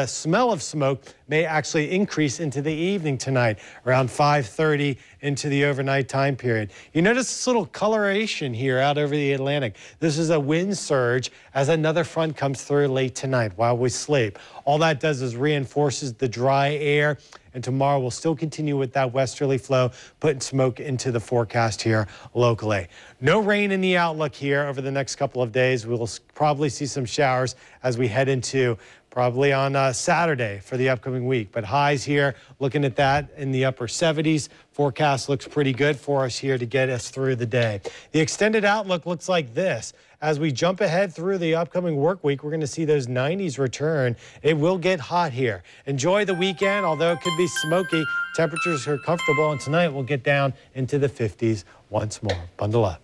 smell of smoke may actually increase into the evening tonight, around 5:30 into the overnight time period. You notice this little coloration here out over the Atlantic. This is a wind surge as another front comes through late tonight while we sleep. All that does is reinforces the dry air, and tomorrow we'll still continue with that westerly flow, putting smoke into the forecast here locally. No rain in the outlook here over the next couple of days. We'll probably see some showers as we head into probably on Saturday for the upcoming week. But highs here, looking at that in the upper 70s. Forecast looks pretty good for us here to get us through the day. The extended outlook looks like this. As we jump ahead through the upcoming work week, we're going to see those 90s return. It will get hot here. Enjoy the weekend, although it could be smoky. Temperatures are comfortable, and tonight we'll get down into the 50s once more. Bundle up.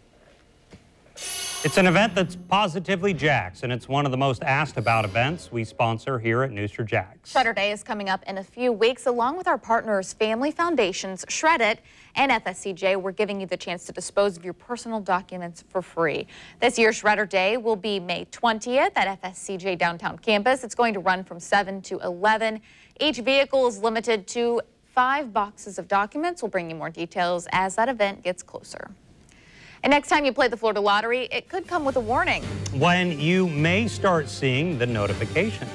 It's an event that's positively Jax, and it's one of the most asked about events we sponsor here at News 4 Jax. Shredder Day is coming up in a few weeks, along with our partners Family Foundations, Shred It, and FSCJ. We're giving you the chance to dispose of your personal documents for free. This year's Shredder Day will be May 20th at FSCJ downtown campus. It's going to run from 7 to 11. Each vehicle is limited to 5 boxes of documents. We'll bring you more details as that event gets closer. And next time you play the Florida Lottery, it could come with a warning. When you may start seeing the notifications.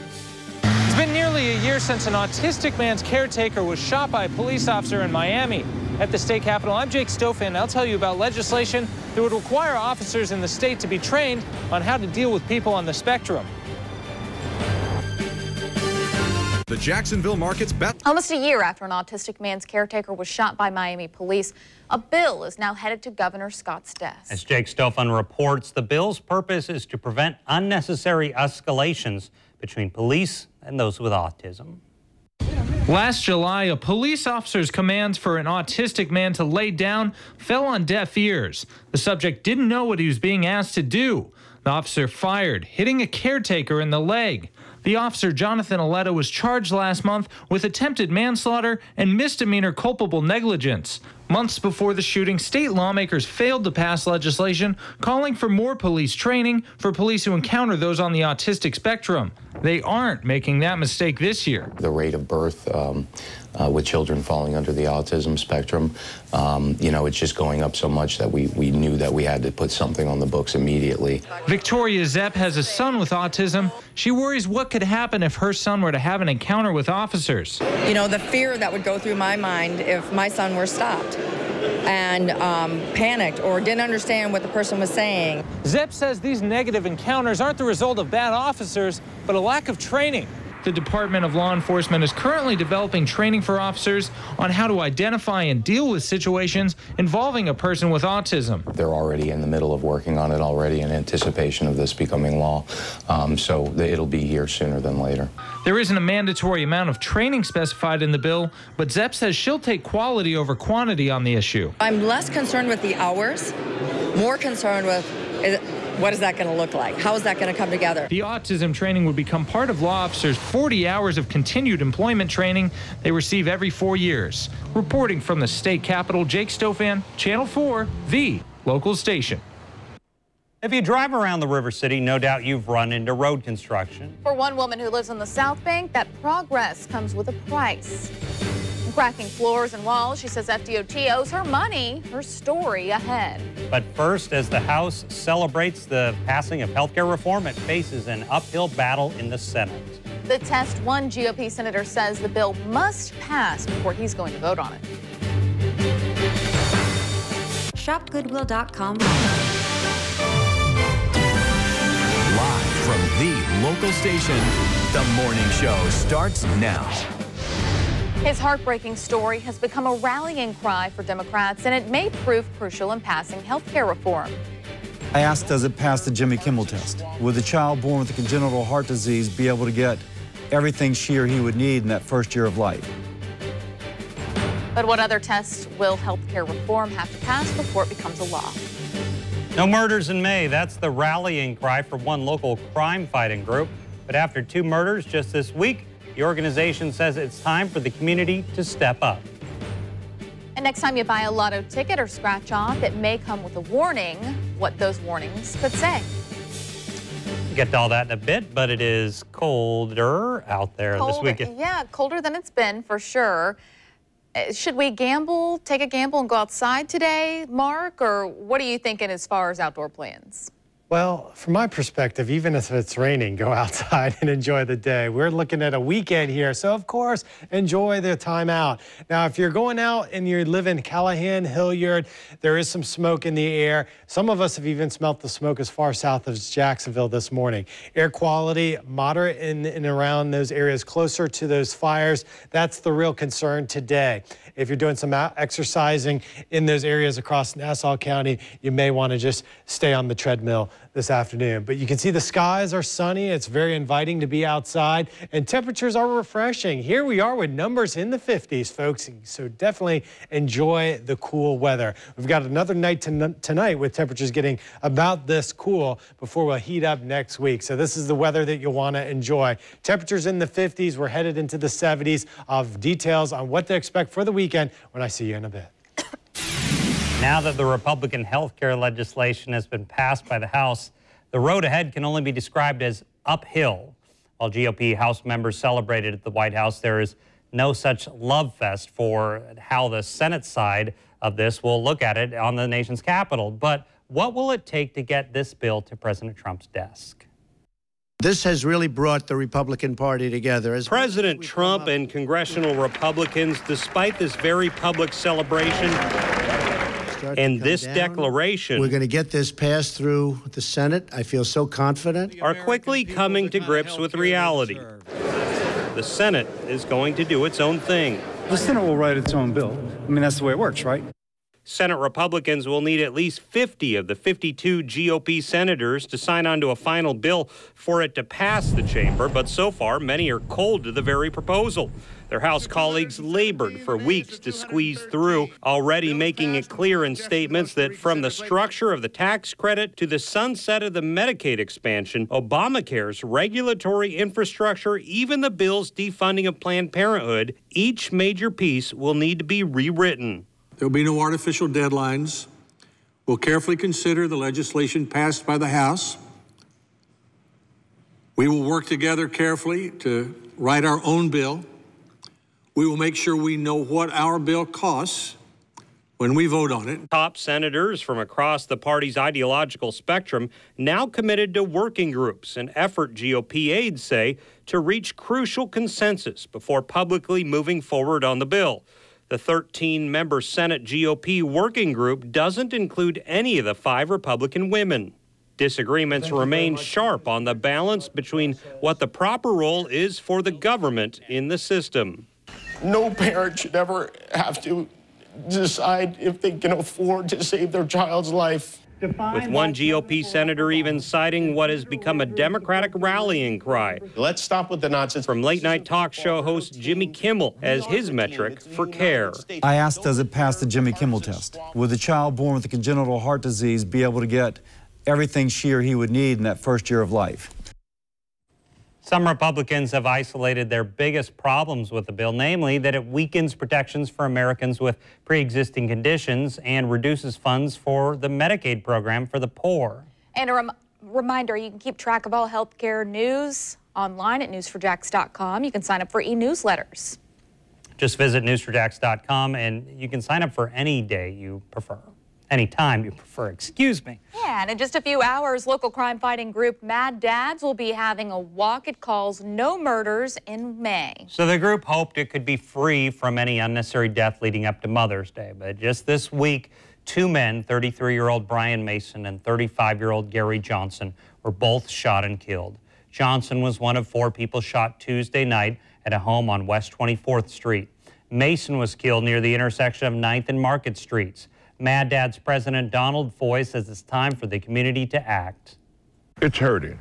It's been nearly a year since an autistic man's caretaker was shot by a police officer in Miami. At the state capitol, I'm Jake Stofan. I'll tell you about legislation that would require officers in the state to be trained on how to deal with people on the spectrum. The Jacksonville Market's best. Almost a year after an autistic man's caretaker was shot by Miami police, a bill is now headed to Governor Scott's desk. As Jake Stofan reports, the bill's purpose is to prevent unnecessary escalations between police and those with autism. Last July, a police officer's commands for an autistic man to lay down fell on deaf ears. The subject didn't know what he was being asked to do. The officer fired, hitting a caretaker in the leg. The officer, Jonathan Aletta, was charged last month with attempted manslaughter and misdemeanor culpable negligence. Months before the shooting, state lawmakers failed to pass legislation calling for more police training for police who encounter those on the autistic spectrum. They aren't making that mistake this year. The rate of birth with children falling under the autism spectrum, it's just going up so much that we knew that we had to put something on the books immediately. Victoria Zepp has a son with autism. She worries what could happen if her son were to have an encounter with officers. You know, the fear that would go through my mind if my son were stopped and panicked or didn't understand what the person was saying. Zepp says these negative encounters aren't the result of bad officers, but a lack of training. The Department of Law Enforcement is currently developing training for officers on how to identify and deal with situations involving a person with autism. They're already in the middle of working on it already in anticipation of this becoming law, so it'll be here sooner than later. There isn't a mandatory amount of training specified in the bill, but Zepp says she'll take quality over quantity on the issue. I'm less concerned with the hours, more concerned with what is that going to look like? How is that going to come together? The autism training would become part of law officers' 40 hours of continued employment training they receive every 4 years. Reporting from the state capitol, Jake Stofan, Channel 4, the local station. If you drive around the River City, no doubt you've run into road construction. For one woman who lives on the South Bank, that progress comes with a price. Cracking floors and walls, she says FDOT owes her money. Her story ahead. But first, as the House celebrates the passing of health care reform, it faces an uphill battle in the Senate. The test, one GOP senator says the bill must pass before he's going to vote on it. ShopGoodwill.com. Live From the local station, The Morning Show starts now. His heartbreaking story has become a rallying cry for Democrats, and it may prove crucial in passing health care reform. I asked, does it pass the Jimmy Kimmel test? Would the child born with a congenital heart disease be able to get everything she or he would need in that first year of life? But what other tests will health care reform have to pass before it becomes a law? No murders in May. That's the rallying cry for one local crime-fighting group. But after 2 murders just this week, the organization says it's time for the community to step up. And next time you buy a lotto ticket or scratch off, it may come with a warning. What those warnings could say. We'll get to all that in a bit, but it is colder out there this weekend. Yeah, colder than it's been for sure. Should we gamble, take a gamble and go outside today, Mark? Or what are you thinking as far as outdoor plans? Well, from my perspective, even if it's raining, go outside and enjoy the day. We're looking at a weekend here, so of course, enjoy the time out. Now, if you're going out and you live in Callahan, Hilliard, there is some smoke in the air. Some of us have even smelt the smoke as far south as Jacksonville this morning. Air quality, moderate in and around those areas closer to those fires. That's the real concern today. If you're doing some exercising in those areas across Nassau County, you may want to just stay on the treadmill this afternoon. But you can see the skies are sunny. It's very inviting to be outside, and temperatures are refreshing. Here we are with numbers in the 50s, folks, so definitely enjoy the cool weather. We've got another night tonight with temperatures getting about this cool before we'll heat up next week. So this is the weather that you'll want to enjoy. Temperatures in the 50s. We're headed into the 70s. Of details on what to expect for the weekend when I see you in a bit. Now that the Republican health care legislation has been passed by the House, the road ahead can only be described as uphill. While GOP House members celebrated at the White House, there is no such love fest for how the Senate side of this will look at it on the nation's capital. But what will it take to get this bill to President Trump's desk? This has really brought the Republican Party together. As President Trump and congressional Republicans, despite this very public celebration and this declaration, we're going to get this passed through the Senate. I feel so confident. Are quickly coming to grips with reality. The Senate is going to do its own thing. The Senate will write its own bill. I mean, that's the way it works, right? Senate Republicans will need at least 50 of the 52 GOP senators to sign on to a final bill for it to pass the chamber, but so far, many are cold to the very proposal. Their House colleagues labored for weeks to squeeze through, already making it clear in statements that from the structure of the tax credit to the sunset of the Medicaid expansion, Obamacare's regulatory infrastructure, even the bill's defunding of Planned Parenthood, each major piece will need to be rewritten. There will be no artificial deadlines. We'll carefully consider the legislation passed by the House. We will work together carefully to write our own bill. We will make sure we know what our bill costs when we vote on it. Top senators from across the party's ideological spectrum now committed to working groups, an effort GOP aides say to reach crucial consensus before publicly moving forward on the bill. The 13-member Senate GOP working group doesn't include any of the 5 Republican women. Disagreements remain sharp on the balance between what the proper role is for the government in the system. No parent should ever have to decide if they can afford to save their child's life. With one GOP senator even citing what has become a Democratic rallying cry. Let's stop with the nonsense. From late-night talk show host Jimmy Kimmel as his metric for care. I asked, does it pass the Jimmy Kimmel test? Would the child born with a congenital heart disease be able to get everything she or he would need in that first year of life? Some Republicans have isolated their biggest problems with the bill, namely that it weakens protections for Americans with pre-existing conditions and reduces funds for the Medicaid program for the poor. And a reminder, you can keep track of all healthcare news online at news4jax.com. You can sign up for e-newsletters. Just visit news4jax.com and you can sign up for any day you prefer. Anytime you prefer, excuse me. Yeah, and in just a few hours, local crime-fighting group Mad Dads will be having a walk it calls No Murders in May. So the group hoped it could be free from any unnecessary death leading up to Mother's Day. But just this week, Two men, 33-year-old Brian Mason and 35-year-old Gary Johnson, were both shot and killed. Johnson was one of 4 people shot Tuesday night at a home on West 24th Street. Mason was killed near the intersection of 9th and Market Streets. Mad Dad's President Donald Foy says it's time for the community to act. It's hurting,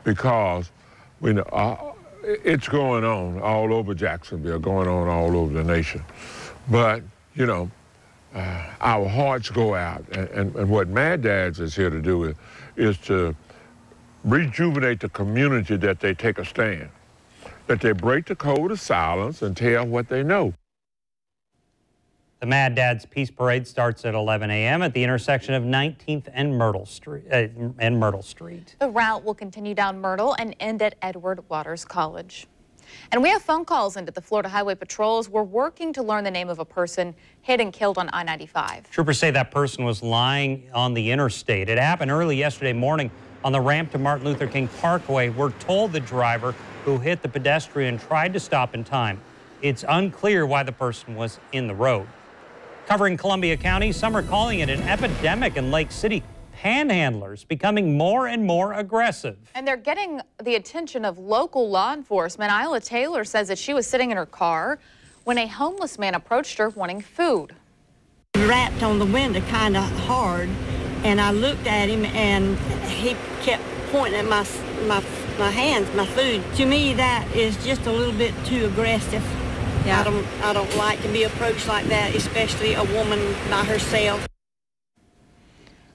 because we know it's going on all over Jacksonville, going on all over the nation. But, our hearts go out, and what Mad Dads is here to do is to rejuvenate the community, that they take a stand, that they break the code of silence and tell what they know. The Mad Dad's Peace Parade starts at 11 a.m. at the intersection of 19th and Myrtle Street. The route will continue down Myrtle and end at Edward Waters College. And we have phone calls into the Florida Highway Patrols. We're working to learn the name of a person hit and killed on I-95. Troopers say that person was lying on the interstate. It happened early yesterday morning on the ramp to Martin Luther King Parkway. We're told the driver who hit the pedestrian tried to stop in time. It's unclear why the person was in the road. Covering Columbia County, some are calling it an epidemic in Lake City. Panhandlers becoming more and more aggressive. And they're getting the attention of local law enforcement. Isla Taylor says that she was sitting in her car when a homeless man approached her wanting food. He rapped on the window kind of hard, and I looked at him, and he kept pointing at my hands, my food. To me, that is just a little bit too aggressive. Yeah. I don't like to be approached like that, especially a woman by herself.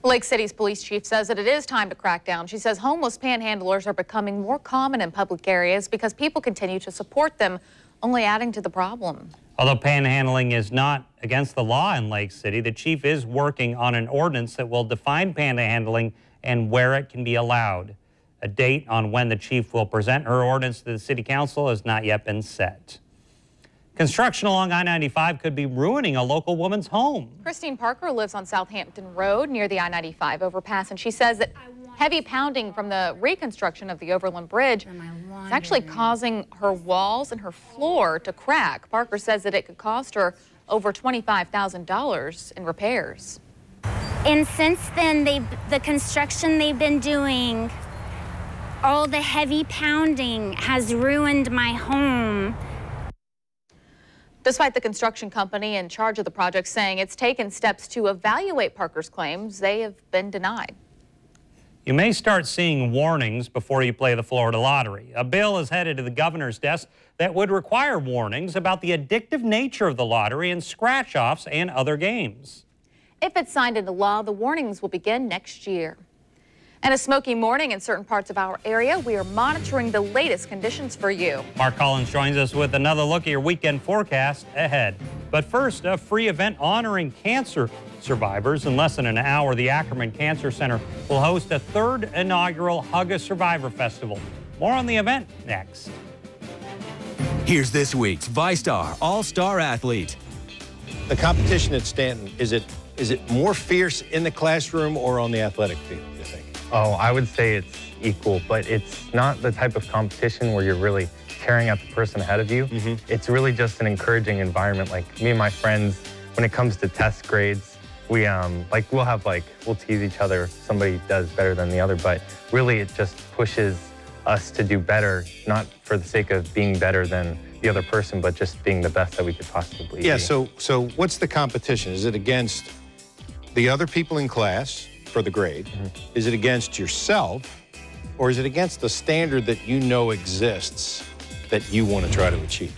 Lake City's police chief says that it is time to crack down. She says homeless panhandlers are becoming more common in public areas because people continue to support them, only adding to the problem. Although panhandling is not against the law in Lake City, the chief is working on an ordinance that will define panhandling and where it can be allowed. A date on when the chief will present her ordinance to the city council has not yet been set. Construction along I-95 could be ruining a local woman's home. Christine Parker lives on Southampton Road near the I-95 overpass, and she says that heavy pounding from the reconstruction of the Overland Bridge is actually causing her walls and her floor to crack. Parker says that it could cost her over $25,000 in repairs. And since then, the construction they've been doing, all the heavy pounding has ruined my home. Despite the construction company in charge of the project saying it's taken steps to evaluate Parker's claims, they have been denied. You may start seeing warnings before you play the Florida lottery. A bill is headed to the governor's desk that would require warnings about the addictive nature of the lottery and scratch-offs and other games. If it's signed into law, the warnings will begin next year. And a smoky morning in certain parts of our area. We are monitoring the latest conditions for you. Mark Collins joins us with another look at your weekend forecast ahead. But first, a free event honoring cancer survivors. In less than an hour, the Ackerman Cancer Center will host a 3rd inaugural Hug a Survivor Festival. More on the event next. Here's this week's ViStar All-Star Athlete. The competition at Stanton, is it more fierce in the classroom or on the athletic field, do you think? Oh, I would say it's equal, but it's not the type of competition where you're really tearing at the person ahead of you. It's really just an encouraging environment. Like me and my friends, when it comes to test grades, we'll tease each other if somebody does better than the other, but really it just pushes us to do better, not for the sake of being better than the other person, but just being the best that we could possibly be. Yeah, so what's the competition? Is it against the other people in class for the grade? Is it against yourself, or is it against the standard that you know exists that you want to try to achieve?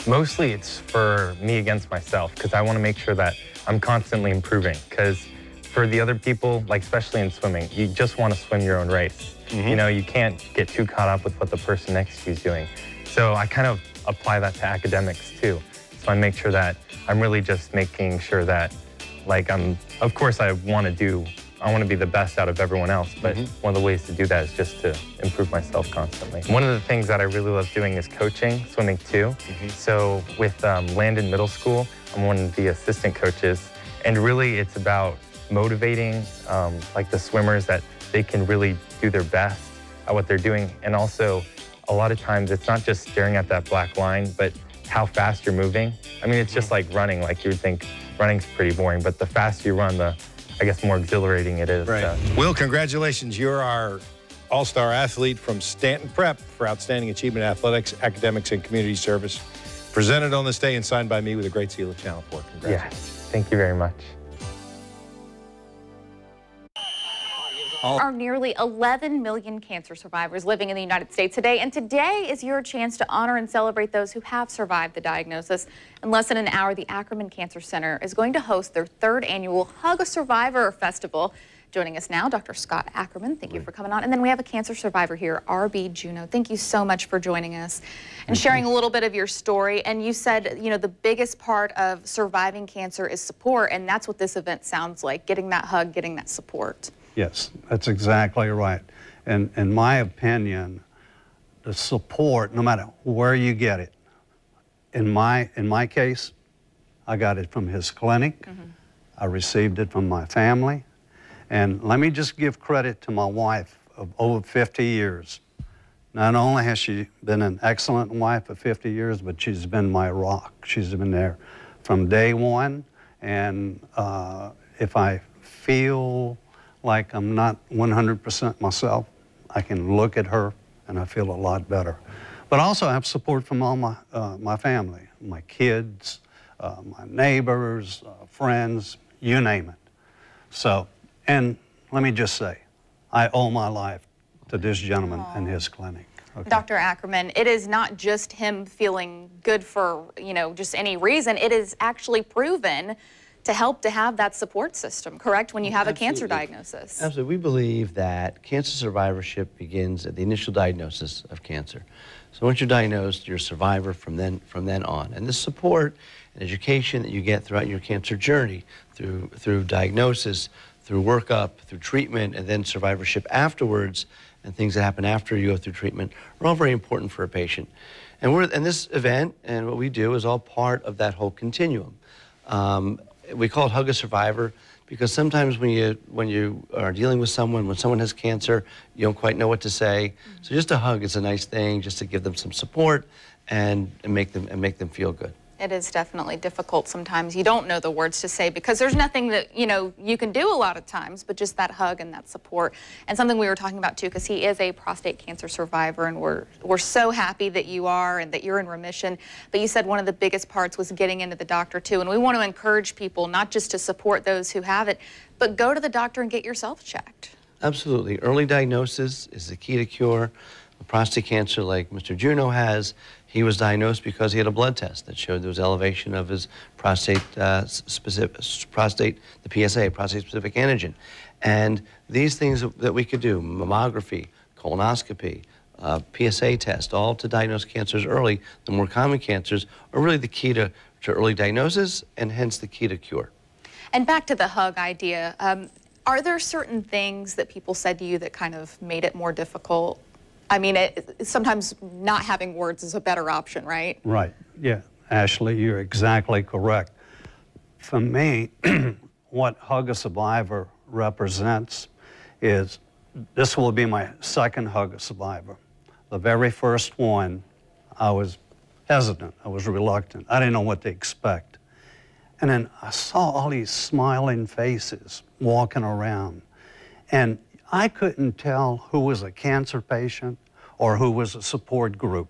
Mostly it's for me against myself, because I want to make sure that I'm constantly improving, because for the other people, like especially in swimming, you just want to swim your own race. You know, you can't get too caught up with what the person next to you is doing. So I kind of apply that to academics too. So I make sure that I'm really just making sure that, of course I want to be the best out of everyone else, but one of the ways to do that is just to improve myself constantly. One of the things that I really love doing is coaching, swimming too. So with Landon Middle School, I'm one of the assistant coaches, and really it's about motivating the swimmers that they can really do their best at what they're doing. And also, a lot of times it's not just staring at that black line, but how fast you're moving. I mean, it's just like running. Like you would think running's pretty boring, but the faster you run, the, I guess, more exhilarating it is. Right. So. Will, congratulations. You're our all-star athlete from Stanton Prep for outstanding achievement in athletics, academics, and community service. Presented on this day and signed by me with a great seal of Channel 4. Congratulations. Yes, thank you very much. Are nearly 11 million cancer survivors living in the United States today, and today is your chance to honor and celebrate those who have survived the diagnosis. In less than an hour, the Ackerman Cancer Center is going to host their 3rd annual Hug a Survivor Festival. Joining us now, Dr. Scot Ackerman. Thank you for coming on. And then we have a cancer survivor here, R.B. Juneau. Thank you so much for joining us and sharing a little bit of your story. And you said, you know, the biggest part of surviving cancer is support, and that's what this event sounds like, getting that hug, getting that support. Yes, that's exactly right. And in my opinion, the support, no matter where you get it, in my case, I got it from his clinic. I received it from my family. And let me just give credit to my wife of over 50 years. Not only has she been an excellent wife for 50 years, but she's been my rock. She's been there from day one. And if I feel like I'm not 100% myself, I can look at her and I feel a lot better. But also I have support from all my family, my kids, my neighbors, friends, you name it. So, and let me just say, I owe my life to this gentleman and his clinic. Okay. Dr. Ackerman, it is not just him feeling good for, you know, just any reason. It is actually proven to help to have that support system, correct, when you have a cancer diagnosis? Absolutely. We believe that cancer survivorship begins at the initial diagnosis of cancer. So once you're diagnosed, you're a survivor from then on. And the support and education that you get throughout your cancer journey, through diagnosis, through workup, through treatment, and then survivorship afterwards, and things that happen after you go through treatment, are all very important for a patient. And this event and what we do is all part of that whole continuum. We call it Hug a Survivor because sometimes when you are dealing with someone, when someone has cancer, you don't quite know what to say. So just a hug is a nice thing, just to give them some support and make them feel good. It is definitely difficult sometimes. You don't know the words to say because there's nothing that, you know, you can do a lot of times, but just that hug and that support. And something we were talking about too, because he is a prostate cancer survivor, and we're so happy that you are and that you're in remission. But you said one of the biggest parts was getting into the doctor too. And we want to encourage people not just to support those who have it, but go to the doctor and get yourself checked. Absolutely. Early diagnosis is the key to cure. Prostate cancer, like Mr. Juneau has, he was diagnosed because he had a blood test that showed there was elevation of his prostate, the PSA, prostate-specific antigen. And these things that we could do, mammography, colonoscopy, PSA test, all to diagnose cancers early, the more common cancers, are really the key to early diagnosis and hence the key to cure. And back to the hug idea, are there certain things that people said to you that kind of made it more difficult? I mean, sometimes not having words is a better option, right? Right. Yeah. Ashley, you're exactly correct. For me, what Hug a Survivor represents is, this will be my second Hug a Survivor. The very first one, I was hesitant. I was reluctant. I didn't know what to expect. And then I saw all these smiling faces walking around. And I couldn't tell who was a cancer patient or who was a support group.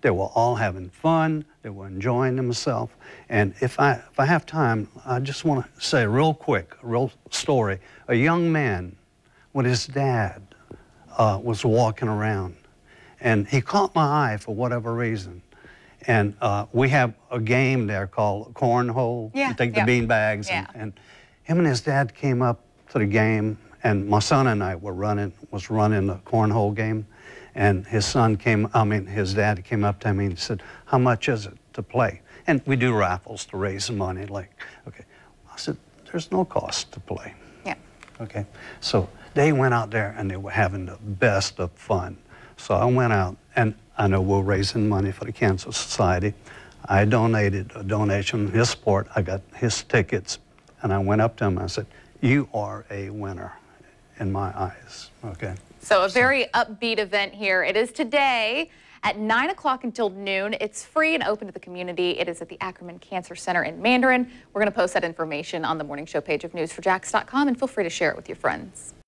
They were all having fun, they were enjoying themselves. And if I have time, I just want to say real quick, a real story. A young man with his dad was walking around, and he caught my eye for whatever reason. And we have a game there called cornhole. Yeah, you take the bean bags, and him and his dad came up to the game, and my son and I was running the cornhole game, and his dad came up to me and said, "How much is it to play?" And we do raffles to raise money, like, okay. I said, "There's no cost to play." Yeah. Okay, so they went out there and they were having the best of fun. So I went out, and I know we're raising money for the Cancer Society. I donated a donation in his sport. I got his tickets, and I went up to him and I said, "You are a winner in my eyes." Okay. So a very upbeat event here. It is today at 9 o'clock until noon. It's free and open to the community. It is at the Ackerman Cancer Center in Mandarin. We're going to post that information on the Morning Show page of news4jax.com, and feel free to share it with your friends.